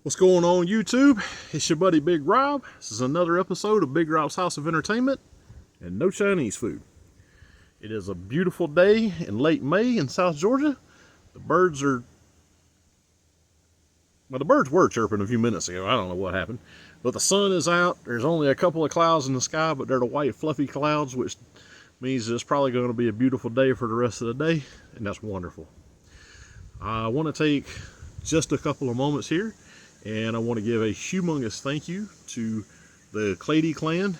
What's going on, YouTube? It's your buddy Big Rob. This is another episode of Big Rob's House of Entertainment and no Chinese food. It is a beautiful day in late May in South Georgia. The birds were chirping a few minutes ago. I don't know what happened. But the sun is out. There's only a couple of clouds in the sky, but they're the white fluffy clouds, which means it's probably going to be a beautiful day for the rest of the day, and that's wonderful. I want to take just a couple of moments here, and I want to give a humongous thank you to the Clady clan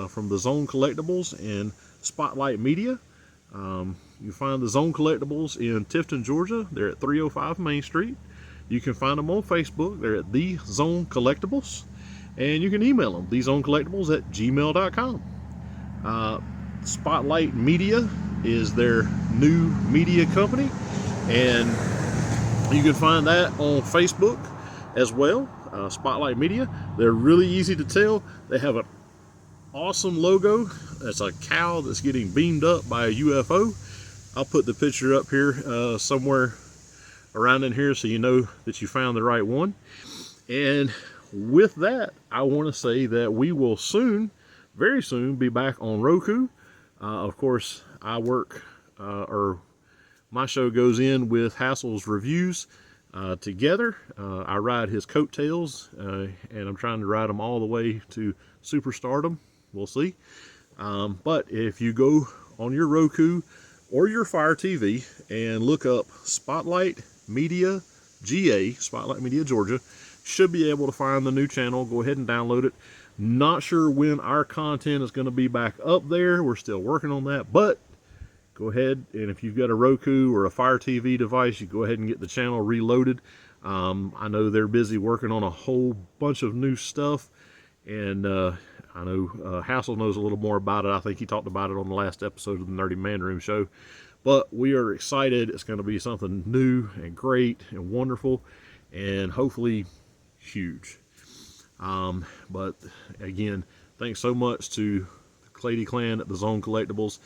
from the Zone Collectables and Spotlight Media. You find the Zone Collectables in Tifton, Georgia. They're at 305 Main Street. You can find them on Facebook. They're at The Zone Collectables. And you can email them, thezonecollectables@gmail.com. Spotlight Media is their new media company, and you can find that on Facebook as well. Spotlight Media. They're really easy to tell. They have an awesome logo. It's a cow that's getting beamed up by a UFO. I'll put the picture up here somewhere around in here so you know that you found the right one. And with that, I want to say that we will soon, very soon, be back on Roku. Of course, I work, or my show goes in with Hassel's Reviews together. I ride his coattails, and I'm trying to ride them all the way to superstardom. We'll see. But if you go on your Roku or your FireTV and look up Spotlight Media GA, Spotlight Media Georgia, should be able to find the new channel. Go ahead and download it. Not sure when our content is going to be back up there. We're still working on that, but go ahead, and if you've got a Roku or a Fire TV device, you go ahead and get the channel reloaded. I know they're busy working on a whole bunch of new stuff, and I know Hassel knows a little more about it. I think he talked about it on the last episode of the Nerdy Man Room show. But we are excited. It's going to be something new and great and wonderful, and hopefully huge. But again, thanks so much to the Clady clan at the Zone Collectables.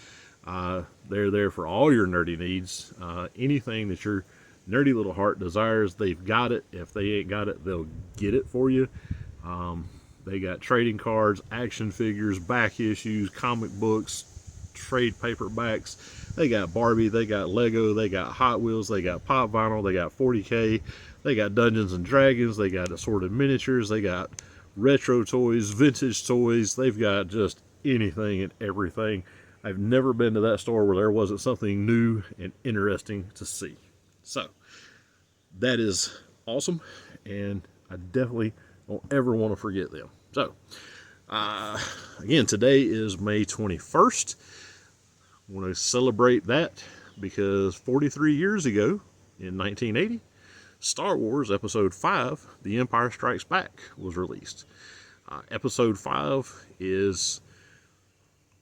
They're there for all your nerdy needs. Anything that your nerdy little heart desires, they've got it. If they ain't got it, they'll get it for you. They got trading cards, action figures, back issues, comic books, trade paperbacks. They got Barbie, they got Lego, they got Hot Wheels, they got pop vinyl, they got 40K, they got Dungeons and Dragons, they got assorted miniatures, they got retro toys, vintage toys. They've got just anything and everything. I've never been to that store where there wasn't something new and interesting to see. So that is awesome, and I definitely don't ever want to forget them. So again, today is May 21st. I want to celebrate that because 43 years ago, in 1980, Star Wars Episode 5, The Empire Strikes Back, was released. Episode 5 is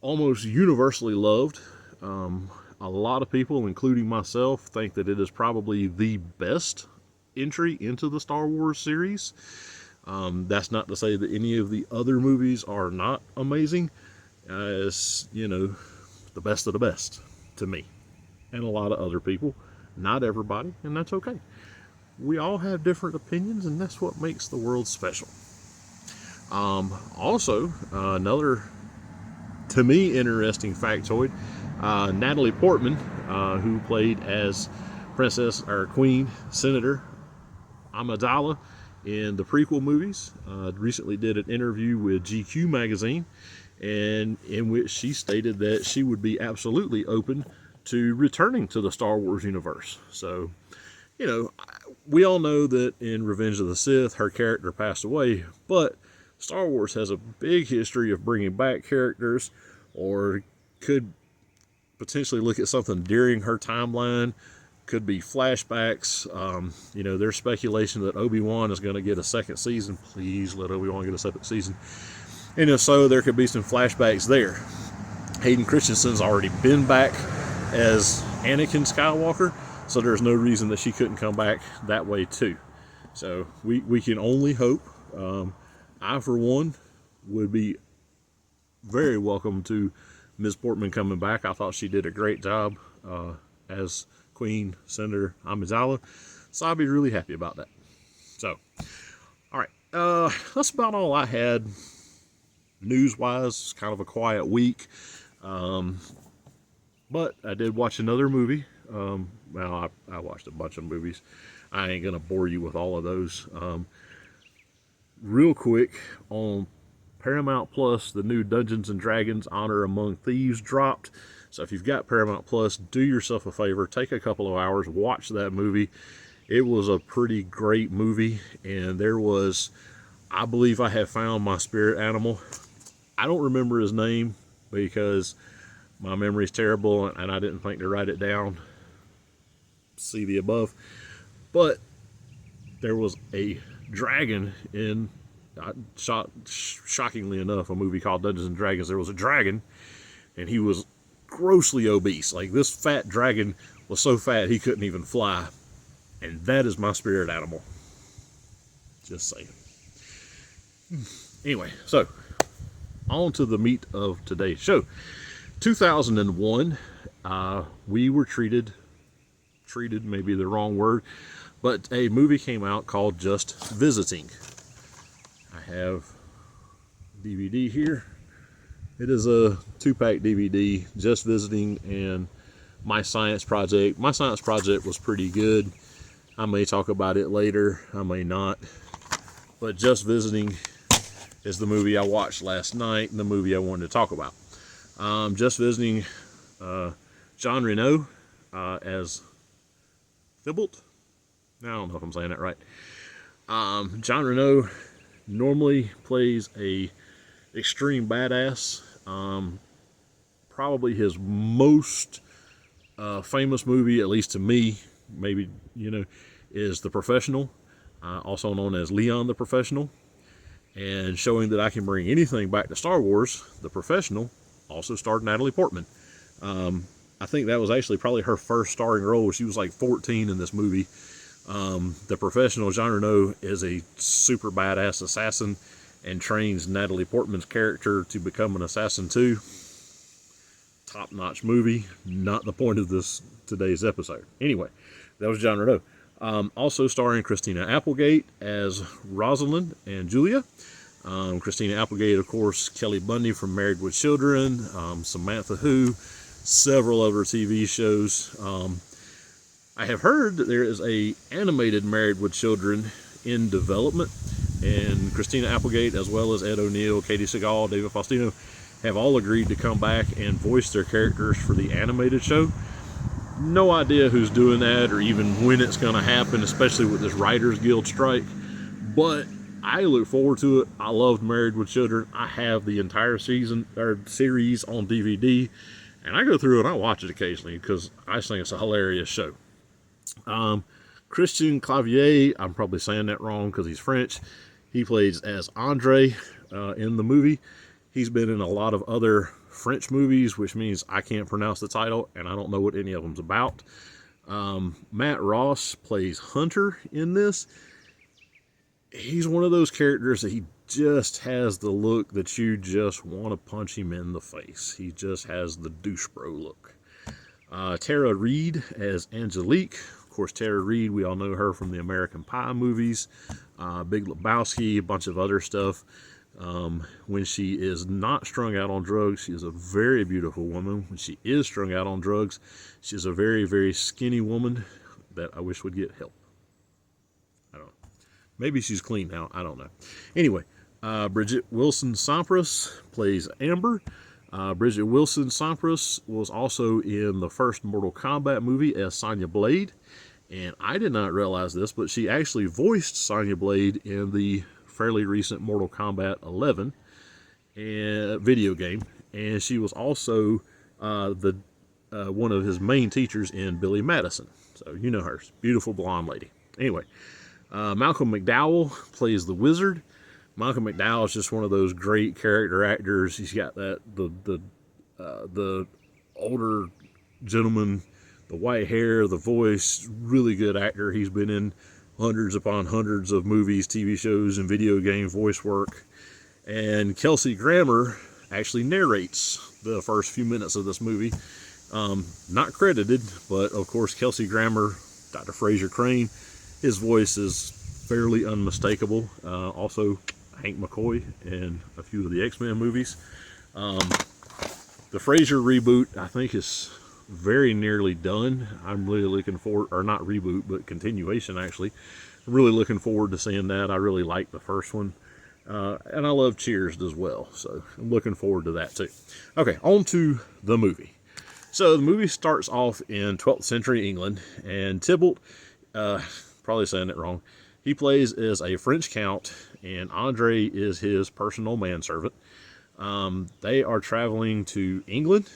almost universally loved. A lot of people, including myself, think that it is probably the best entry into the Star Wars series. That's not to say that any of the other movies are not amazing. It's, you know, the best of the best to me and a lot of other people. Not everybody, and that's okay. We all have different opinions, and that's what makes the world special. Also, another, to me, interesting factoid, Natalie Portman, who played as Princess or Queen Senator Amidala in the prequel movies, recently did an interview with GQ magazine, and in which she stated that she would be absolutely open to returning to the Star Wars universe. So, you know, we all know that in Revenge of the Sith, her character passed away, but Star Wars has a big history of bringing back characters, or could potentially look at something during her timeline. Could be flashbacks. You know, there's speculation that Obi-Wan is going to get a second season. Please let Obi-Wan get a second season. And if so, there could be some flashbacks there. Hayden Christensen's already been back as Anakin Skywalker, so there's no reason that she couldn't come back that way too. So we can only hope. I, for one, would be very welcome to Ms. Portman coming back. I thought she did a great job as Queen Senator Amidala, so I'd be really happy about that. So All right, that's about all I had news-wise. Kind of a quiet week, but I did watch another movie. Well, I watched a bunch of movies. I ain't gonna bore you with all of those. Real quick, on Paramount Plus, the new Dungeons and Dragons Honor Among Thieves dropped. So if you've got Paramount Plus, do yourself a favor, take a couple of hours, watch that movie. It was a pretty great movie, and there was, I believe I have found my spirit animal. I don't remember his name because my memory is terrible and I didn't think to write it down. See the above. But there was a dragon in, shockingly enough, a movie called Dungeons and Dragons. There was a dragon, and he was grossly obese. Like, this fat dragon was so fat he couldn't even fly. And that is my spirit animal. Just saying. Anyway, so on to the meat of today's show. 2001, we were treated may be the wrong word, but a movie came out called Just Visiting. I have DVD here. It is a 2-pack DVD, Just Visiting and My Science Project. My Science Project was pretty good. I may talk about it later, I may not. But Just Visiting is the movie I watched last night and the movie I wanted to talk about. Just Visiting, Jean Reno as Thibault. I don't know if I'm saying that right. Jean Reno normally plays a extreme badass. Probably his most famous movie, at least to me, maybe, is The Professional, also known as Leon the Professional. And showing that I can bring anything back to Star Wars, The Professional also starred Natalie Portman. I think that was actually probably her first starring role. She was like 14 in this movie. The Professional, Jean Reno is a super badass assassin and trains Natalie Portman's character to become an assassin too. Top-notch movie. Not the point of today's episode. Anyway, that was Jean Reno. Also starring Christina Applegate as Rosalind and Julia. Christina Applegate, of course, Kelly Bundy from Married with Children, Samantha Who, several other TV shows. I have heard that there is a animated Married with Children in development, and Christina Applegate, as well as Ed O'Neill, Katie Seagal, David Faustino, have all agreed to come back and voice their characters for the animated show. No idea who's doing that or even when it's going to happen, especially with this Writers Guild strike. But I look forward to it. I loved Married with Children. I have the entire season or series on DVD, and I go through and I watch it occasionally because I just think it's a hilarious show. Christian Clavier, I'm probably saying that wrong because he's French. He plays as Andre in the movie. He's been in a lot of other French movies, which means I can't pronounce the title and I don't know what any of them's about. Matt Ross plays Hunter in this. He's one of those characters that he just has the look that you just want to punch him in the face. He just has the douche bro look. Tara Reid as Angelique. Of course, Tara Reid, we all know her from the American Pie movies, Big Lebowski, a bunch of other stuff. When she is not strung out on drugs, she is a very beautiful woman. When she is strung out on drugs, she's a very, very skinny woman that I wish would get help. I don't know. Maybe she's clean now. I don't know. Anyway, Bridget Wilson-Sampras plays Amber. Bridget Wilson-Sampras was also in the first Mortal Kombat movie as Sonya Blade. And I did not realize this, but she actually voiced Sonya Blade in the fairly recent Mortal Kombat 11 video game. And she was also one of his main teachers in Billy Madison. So you know her. Beautiful blonde lady. Anyway, Malcolm McDowell plays the Wizard. Malcolm McDowell is just one of those great character actors. He's got that the older gentleman, the white hair, the voice, really good actor. He's been in hundreds upon hundreds of movies, TV shows, and video game voice work. And Kelsey Grammer actually narrates the first few minutes of this movie. Not credited, but of course Kelsey Grammer, Dr. Fraser Crane, his voice is fairly unmistakable. Also, Hank McCoy in a few of the X-Men movies. The Frasier reboot, I think, is very nearly done. I'm really looking forward, or not reboot, but continuation, actually. I'm really looking forward to seeing that. I really like the first one. And I love Cheers as well, so I'm looking forward to that too. Okay, on to the movie. So the movie starts off in 12th century England, and Tybalt, probably saying it wrong, he plays as a French count, and Andre is his personal manservant. They are traveling to England,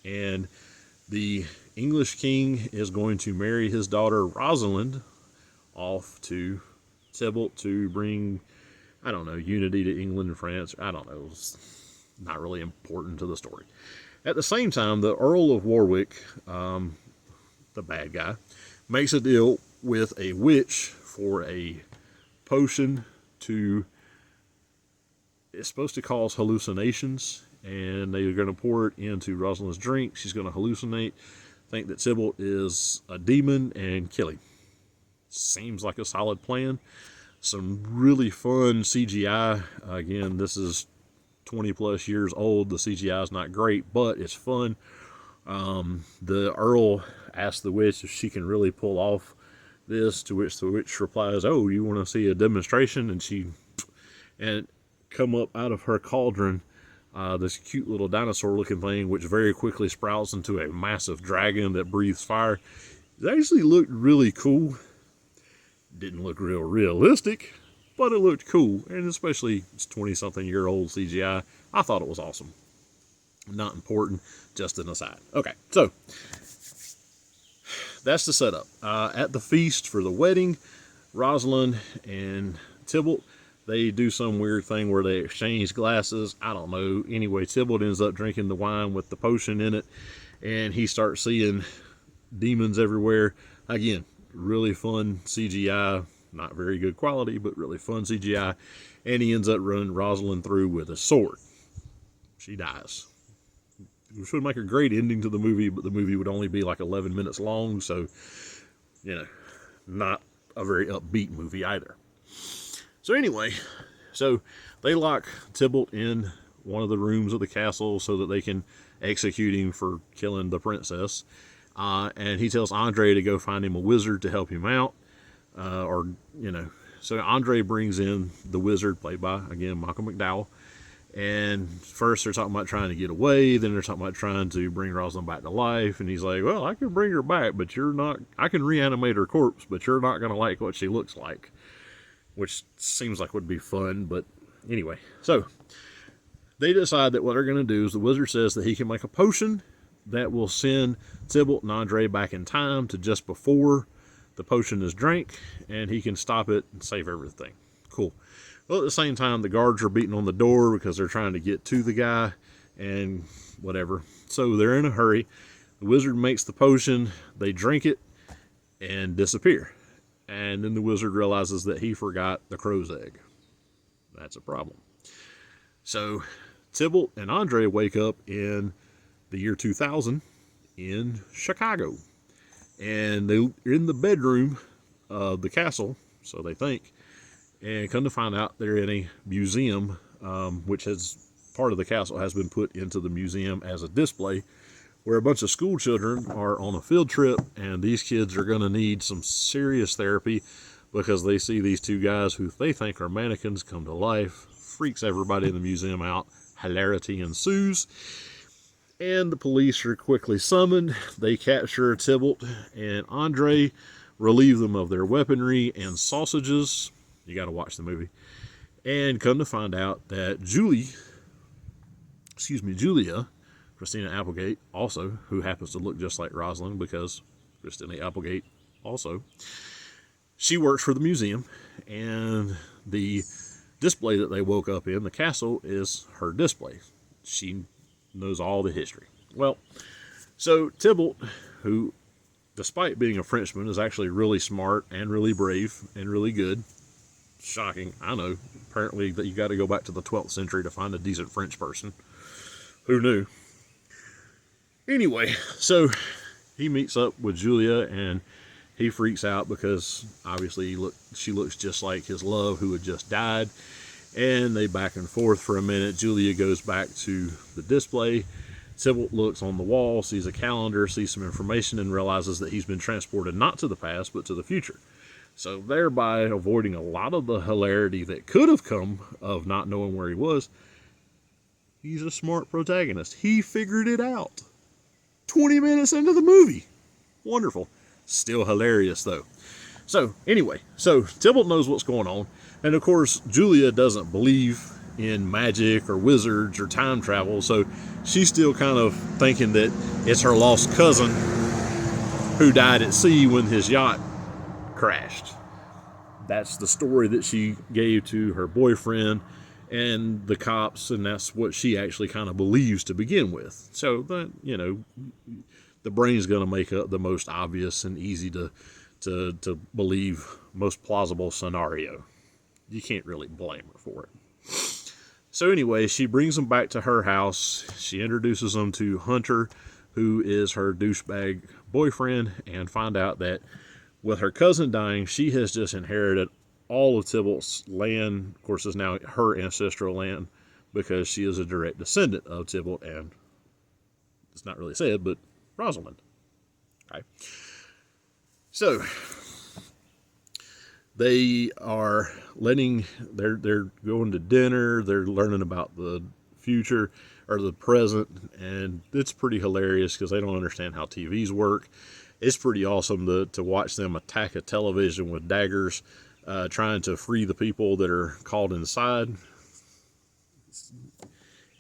and the English king is going to marry his daughter Rosalind off to Tybalt to bring, I don't know, unity to England and France. I don't know. It's not really important to the story. At the same time, the Earl of Warwick, the bad guy, makes a deal with a witch for a potion to, it's supposed to cause hallucinations, and they're going to pour it into Rosalind's drink. She's going to hallucinate, think that Tybalt is a demon, and kill him. Seems like a solid plan. Some really fun CGI. Again, this is 20 plus years old. The CGI is not great, but it's fun. The Earl asks the witch if she can really pull off this, to which the witch replies, "Oh, you want to see a demonstration?" And come up out of her cauldron this cute little dinosaur looking thing, which very quickly sprouts into a massive dragon that breathes fire. It actually looked really cool. Didn't look real realistic, but it looked cool, and especially it's 20-something-year-old CGI. I thought it was awesome. Not important, just an aside. Okay, so that's the setup. At the feast for the wedding, Rosalind and Tybalt, they do some weird thing where they exchange glasses. I don't know. Anyway, Tybalt ends up drinking the wine with the potion in it, and he starts seeing demons everywhere. Again, really fun CGI, not very good quality, but really fun CGI. And he ends up running Rosalind through with a sword. She dies. Which would make a great ending to the movie, but the movie would only be like 11 minutes long, so, you know, not a very upbeat movie either. So anyway, so they lock Tybalt in one of the rooms of the castle so that they can execute him for killing the princess. And he tells Andre to go find him a wizard to help him out. So Andre brings in the wizard, played by, again, Michael McDowell. And first they're talking about trying to get away. Then they're talking about trying to bring Rosalind back to life. And he's like, well, I can bring her back, but I can reanimate her corpse, but you're not going to like what she looks like. Which seems like would be fun, but anyway. So they decide that what they're going to do is the wizard says that he can make a potion that will send Tybalt and Andre back in time to just before the potion is drank, and he can stop it and save everything. Cool. Well, at the same time, the guards are beating on the door because they're trying to get to the guy and whatever. So they're in a hurry. The wizard makes the potion, they drink it, and disappear. And then the wizard realizes that he forgot the crow's egg. That's a problem. So Tybalt and Andre wake up in the year 2000 in Chicago. And they're in the bedroom of the castle, so they think. And come to find out they're in a museum, which has part of the castle has been put into the museum as a display, where a bunch of school children are on a field trip, and these kids are going to need some serious therapy because they see these two guys who they think are mannequins come to life. Freaks everybody in the museum out. Hilarity ensues. And the police are quickly summoned. They capture Tybalt and Andre, relieve them of their weaponry and sausages. You got to watch the movie. And come to find out that Julia, Christina Applegate, also, who happens to look just like Rosalind because Christina Applegate also, she works for the museum, and the display that they woke up in, the castle, is her display. She knows all the history. Well, so Tybalt, who, despite being a Frenchman, is actually really smart and really brave and really good. Shocking, I know. Apparently that you got to go back to the 12th century to find a decent French person. Who knew? Anyway, so he meets up with Julia, and He freaks out because obviously she looks just like his love who had just died. And they back and forth for a minute. Julia goes back to the display. Tybalt looks on the wall, sees a calendar, sees some information, and realizes that he's been transported not to the past, but to the future. So thereby avoiding a lot of the hilarity that could have come of not knowing where he was. He's a smart protagonist. He figured it out. 20 minutes into the movie. Wonderful. Still hilarious, though. So, anyway, Tybalt knows what's going on. And, of course, Julia doesn't believe in magic or wizards or time travel. So, she's still kind of thinking that it's her lost cousin who died at sea when his yacht crashed. That's the story that she gave to her boyfriend and the cops, and that's what she actually kind of believes to begin with. So, the brain's going to make up the most obvious and easy to believe, most plausible scenario. You can't really blame her for it. So anyway, she brings them back to her house. She introduces them to Hunter, who is her douchebag boyfriend, and find out that with her cousin dying, she has just inherited all of Tybalt's land. Of course, it's now her ancestral land because she is a direct descendant of Tybalt, and it's not really said, but Rosalind. Okay. So they are they're going to dinner, they're learning about the future or the present, and it's pretty hilarious because they don't understand how TVs work. It's pretty awesome to watch them attack a television with daggers, trying to free the people that are caught inside.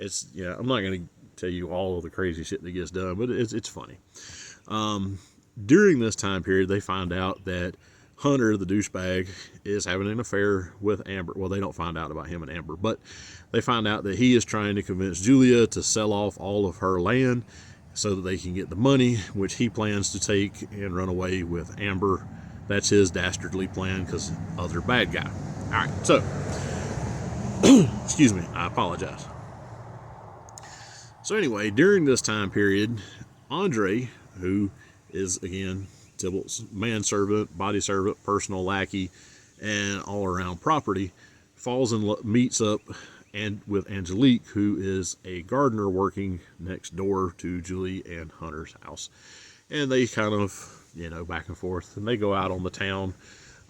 I'm not going to tell you all of the crazy shit that gets done, but it's funny. During this time period, they find out that Hunter, the douchebag, is having an affair with Amber. Well, they don't find out about him and Amber, but they find out that he is trying to convince Julia to sell off all of her land so that they can get the money, which he plans to take and run away with Amber. That's his dastardly plan because other bad guy. All right, so, excuse me, I apologize. So anyway, during this time period, Andre, who is, again, Tybalt's manservant, body servant, personal lackey, and all-around property, meets up with Angelique, who is a gardener working next door to Julie and Hunter's house. And they kind of, back and forth, and they go out on the town.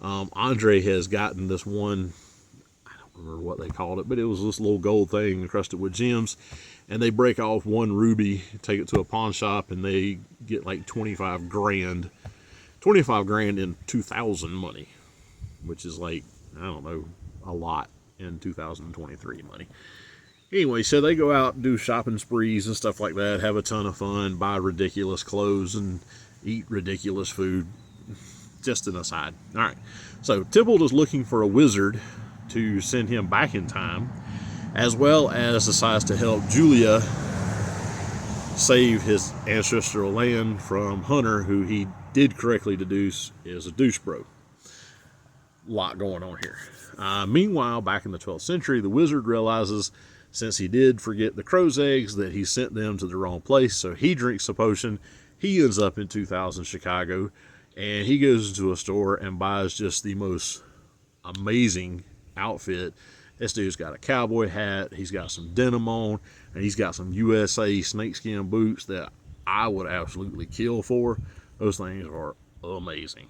Andre has gotten this one, I don't remember what they called it, but it was this little gold thing encrusted with gems. And they break off one ruby, take it to a pawn shop, and they get like 25 grand. 25 grand in 2000 money, which is like, I don't know, a lot in 2023 money. Anyway, so they go out and do shopping sprees and stuff like that, have a ton of fun, buy ridiculous clothes, and eat ridiculous food. Just an aside. All right, so Tybalt is looking for a wizard to send him back in time, as well as decides to help Julia save his ancestral land from Hunter, who he did correctly deduce is a douche bro. Lot going on here. Meanwhile, back in the 12th century, the wizard realizes, since he did forget the crow's eggs, that he sent them to the wrong place, so he drinks the potion. He ends up in 2000 Chicago, and he goes into a store and buys just the most amazing outfit. This dude's got a cowboy hat, he's got some denim on, and he's got some USA snakeskin boots that I would absolutely kill for. Those things are amazing.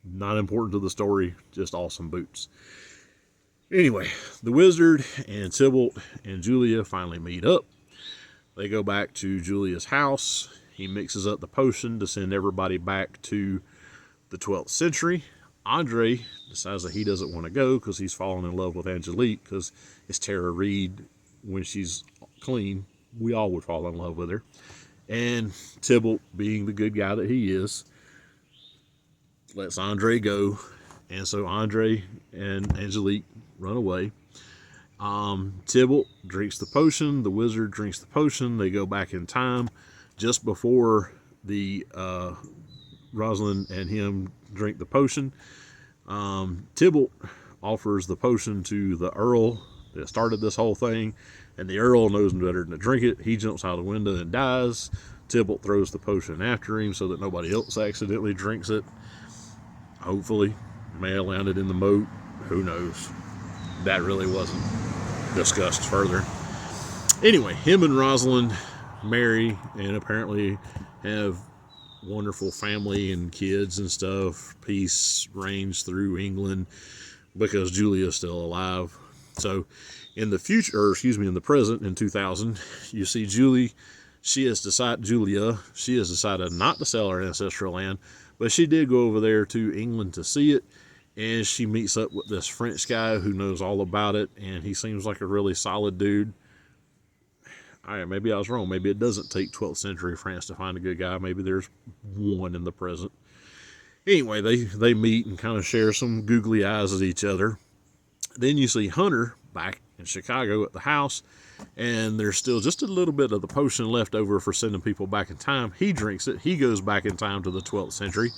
Not important to the story, just awesome boots. Anyway, the wizard and Tybalt and Julia finally meet up. They go back to Julia's house. He mixes up the potion to send everybody back to the 12th century. Andre decides that he doesn't want to go because he's fallen in love with Angelique, because it's Tara Reid. When she's clean, we all would fall in love with her. And Tybalt, being the good guy that he is, lets Andre go. And so Andre and Angelique run away. Tybalt drinks the potion. The wizard drinks the potion. They go back in time just before the Rosalind and him drink the potion. Tybalt offers the potion to the Earl that started this whole thing, and the Earl knows better than to drink it. He jumps out the window and dies. Tybalt throws the potion after him so that nobody else accidentally drinks it. Hopefully. May have landed in the moat. Who knows? That really wasn't discussed further. Anyway, him and Rosalind marry and apparently have wonderful family and kids and stuff. Peace reigns through England because Julia's still alive. So in the future, or excuse me, in the present, in 2000, you see Julia, she has decided not to sell her ancestral land, but she did go over there to England to see it, and she meets up with this French guy who knows all about it, and he seems like a really solid dude. Maybe I was wrong. Maybe it doesn't take 12th century France to find a good guy. Maybe there's one in the present. Anyway, they meet and kind of share some googly eyes at each other. Then you see Hunter back in Chicago at the house, and there's still just a little bit of the potion left over for sending people back in time. He drinks it. He goes back in time to the 12th century.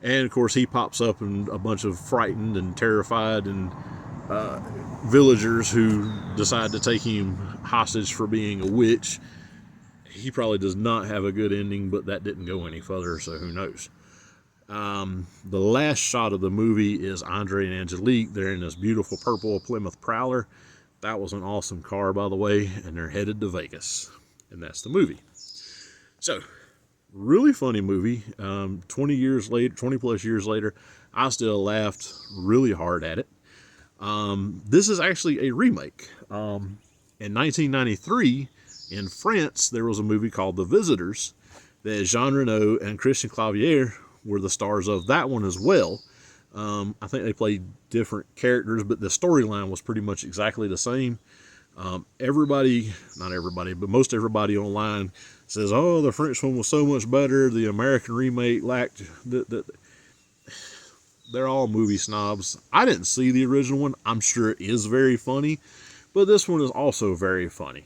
And, of course, he pops up and a bunch of frightened and terrified and villagers who decide to take him hostage for being a witch. He probably does not have a good ending, but that didn't go any further, so who knows. The last shot of the movie is Andre and Angelique. They're in this beautiful purple Plymouth Prowler. That was an awesome car, by the way, and they're headed to Vegas. And that's the movie. So, really funny movie. 20 plus years later, I still laughed really hard at it. This is actually a remake. In 1993, in France, there was a movie called The Visitors that Jean Reno and Christian Clavier were the stars of that one as well. I think they played different characters, but the storyline was pretty much exactly the same. Not everybody, but most everybody online says, oh, the French one was so much better. The American remake lacked... They're all movie snobs. I didn't see the original one. I'm sure it is very funny, but this one is also very funny.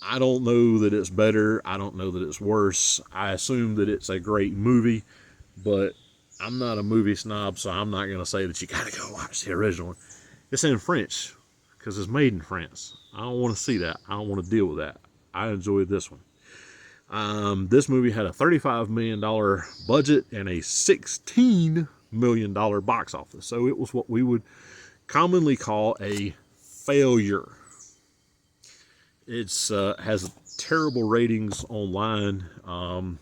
I don't know that it's better. I don't know that it's worse. I assume that it's a great movie, but I'm not a movie snob, so I'm not going to say that you got to go watch the original one. It's in French because it's made in France. I don't want to see that. I don't want to deal with that. I enjoyed this one. This movie had a $35 million budget and a $16 million box office. So it was what we would commonly call a failure. It's has terrible ratings online. I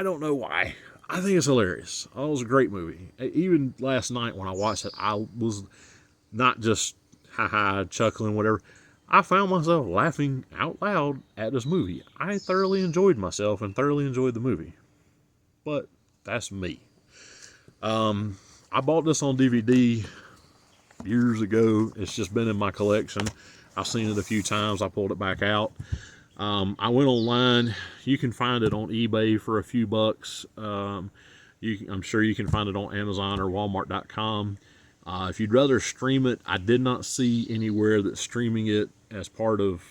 don't know why. I think it's hilarious. Oh, it was a great movie. Even last night when I watched it, I was not just chuckling, whatever. I found myself laughing out loud at this movie. I thoroughly enjoyed myself and thoroughly enjoyed the movie. But that's me. I bought this on DVD years ago. It's just been in my collection. I've seen it a few times. I pulled it back out. I went online. You can find it on eBay for a few bucks. I'm sure you can find it on Amazon or Walmart.com. If you'd rather stream it, I did not see anywhere that's streaming it as part of,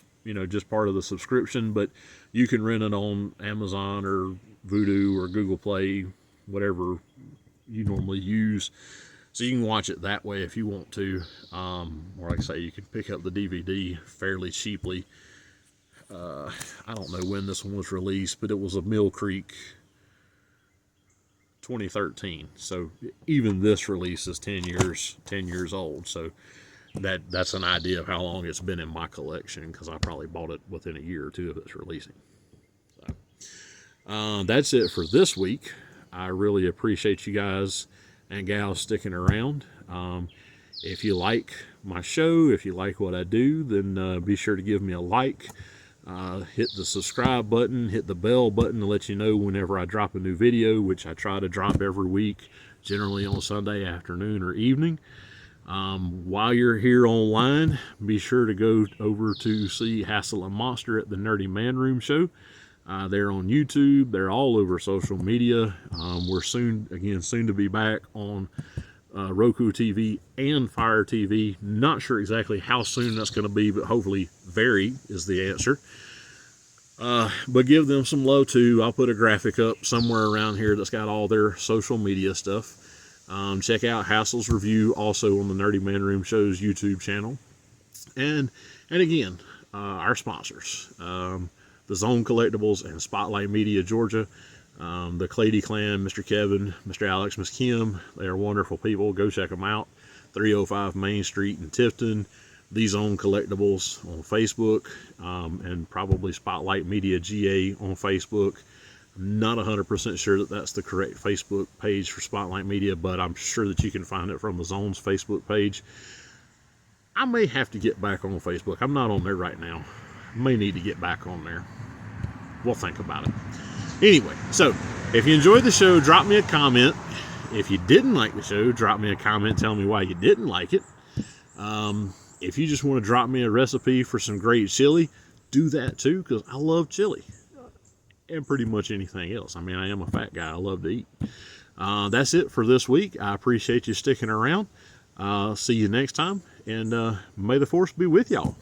just part of the subscription, but you can rent it on Amazon or Vudu or Google Play, whatever you normally use. So you can watch it that way if you want to. Or like I say, you can pick up the DVD fairly cheaply. I don't know when this one was released, but it was a Mill Creek 2013. So even this release is 10 years old. So that's an idea of how long it's been in my collection, because I probably bought it within a year or two of its releasing. So that's it for this week. I really appreciate you guys and gals sticking around. If you like my show, if you like what I do, then be sure to give me a like. Hit the subscribe button, hit the bell button to let you know whenever I drop a new video, which I try to drop every week, generally on Sunday afternoon or evening. While you're here online, be sure to go over to see Hassel and Monster at the Nerdy Man Room show. They're on YouTube. They're all over social media. We're soon to be back on Roku TV and FireTV. Not sure exactly how soon that's going to be, but hopefully very is the answer. But give them some love too. I'll put a graphic up somewhere around here that's got all their social media stuff. Check out Hassel's Review also on the Nerdy Man Room Show's YouTube channel. And again, our sponsors, the Zone Collectables and Spotlight Media Georgia, the Clady clan, Mr. Kevin, Mr. Alex, Miss Kim. They are wonderful people. Go check them out. 305 Main Street in Tifton. The Zone Collectables on Facebook, and probably Spotlight Media GA on Facebook. I'm not 100% sure that that's the correct Facebook page for Spotlight Media, but I'm sure that you can find it from the Zone's Facebook page. I may have to get back on Facebook. I'm not on there right now. May need to get back on there. We'll think about it. Anyway, so if you enjoyed the show, drop me a comment. If you didn't like the show, drop me a comment telling me why you didn't like it. If you just want to drop me a recipe for some great chili, do that too, because I love chili. And pretty much anything else. I mean, I am a fat guy. I love to eat. That's it for this week. I appreciate you sticking around. See you next time. And may the force be with y'all.